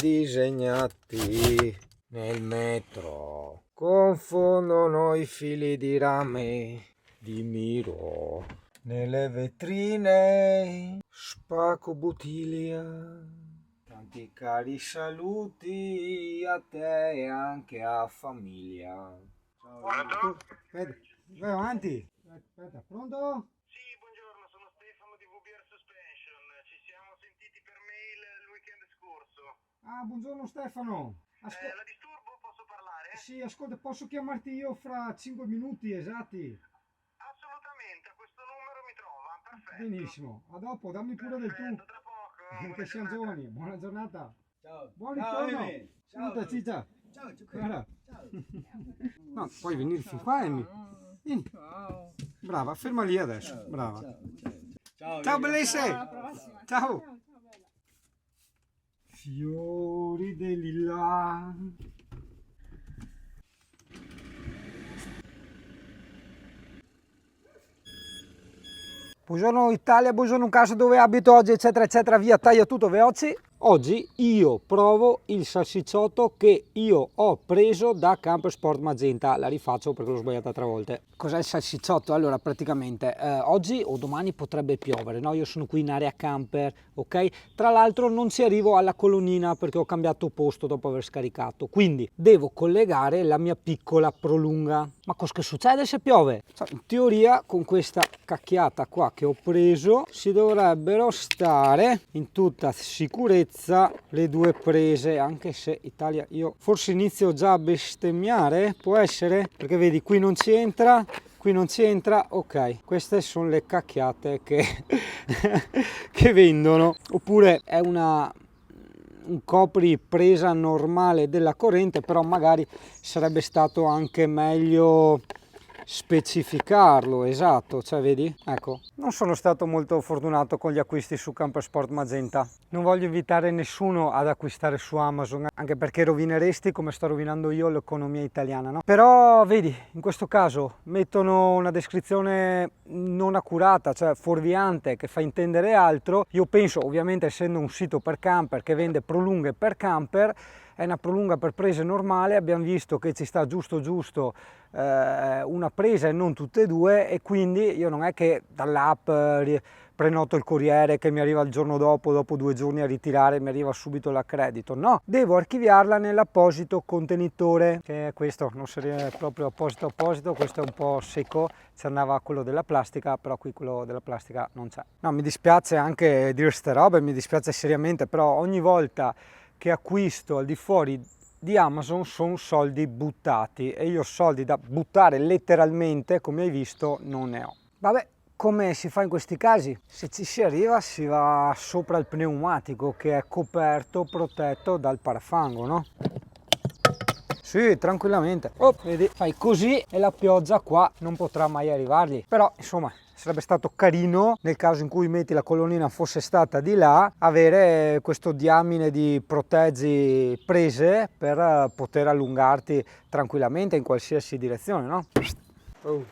disegnati nel metro, confondono i fili di rame di miro nelle vetrine, spacco bottiglia. Tanti cari saluti a te e anche a famiglia. Pronto? Aspetta, vai avanti. Aspetta, pronto? Sì, buongiorno, sono Stefano di VBR Suspension. Ci siamo sentiti per mail il weekend scorso. Ah, buongiorno Stefano. La disturbo? Posso parlare? Sì, ascolta, posso chiamarti io fra 5 minuti esatti? Assolutamente, a questo numero mi trova. Perfetto. Benissimo, a dopo, dammi pure del tu. Perfetto, tra poco. Buona Che siamo giornata. giovani, buona giornata. Ciao. Buon Ciao, ritorno. Emi. Saluta Ciccia. Ciao, Guarda. Ciao. No, puoi venire fin qua, Emi. Vieni. Brava, ferma lì adesso. Brava. Ciao. Ciao, Emi. bellezze. Alla prossima. Ciao. Ciao, bella. Fiori del lilla. Buongiorno Italia, buongiorno casa dove abito oggi, eccetera eccetera, via taglia tutto veloci. Oggi io provo il salsicciotto che io ho preso da Camper Sport Magenta, la rifaccio perché l'ho sbagliata 3 volte. Cos'è il salsicciotto? Allora praticamente oggi o domani potrebbe piovere, no? Io sono qui in area camper, ok? Tra l'altro non ci arrivo alla colonnina perché ho cambiato posto dopo aver scaricato, quindi devo collegare la mia piccola prolunga. Ma cosa succede se piove? Cioè, in teoria con questa cacchiata qua che ho preso si dovrebbero stare in tutta sicurezza le due prese, anche se Italia io forse inizio già a bestemmiare, può essere? Perché vedi qui non ci entra, qui non ci entra, ok, queste sono le cacchiate che, che vendono, oppure è un copri presa normale della corrente, però magari sarebbe stato anche meglio specificarlo, esatto, cioè vedi, ecco, non sono stato molto fortunato con gli acquisti su Camper Sport Magenta. Non voglio invitare nessuno ad acquistare su Amazon, anche perché rovineresti come sto rovinando io l'economia italiana, no? Però vedi, in questo caso mettono una descrizione non accurata, cioè fuorviante, che fa intendere altro. Io penso, ovviamente essendo un sito per camper che vende prolunghe per camper, è una prolunga per prese normale, abbiamo visto che ci sta giusto una presa e non tutte e due, e quindi io non è che dall'app prenoto il corriere che mi arriva il giorno dopo 2 giorni a ritirare, mi arriva subito l'accredito, no, devo archiviarla nell'apposito contenitore, che è questo, non sarebbe proprio apposito, questo è un po' secco, ci andava quello della plastica, però qui quello della plastica non c'è. No, mi dispiace anche dire ste robe, mi dispiace seriamente, però ogni volta che acquisto al di fuori di Amazon sono soldi buttati e io soldi da buttare letteralmente, come hai visto, non ne ho. Vabbè, come si fa in questi casi? Se ci si arriva si va sopra il pneumatico che è coperto, protetto dal parafango, no? Sì, tranquillamente. Oh, vedi, fai così e la pioggia qua non potrà mai arrivargli. Però, insomma, sarebbe stato carino, nel caso in cui metti la colonnina fosse stata di là, avere questo diamine di proteggi prese per poter allungarti tranquillamente in qualsiasi direzione, no? Oh,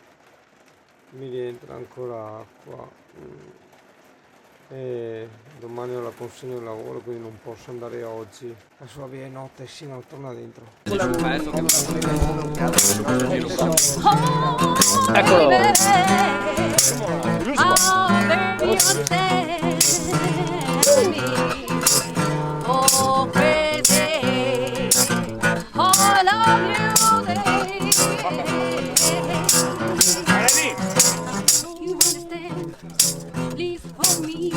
mi rientra ancora acqua. E domani ho la consegna del lavoro, quindi non posso andare oggi. Adesso va bene, notte, sì, no, torna dentro. Eccolo! You understand? Please for me.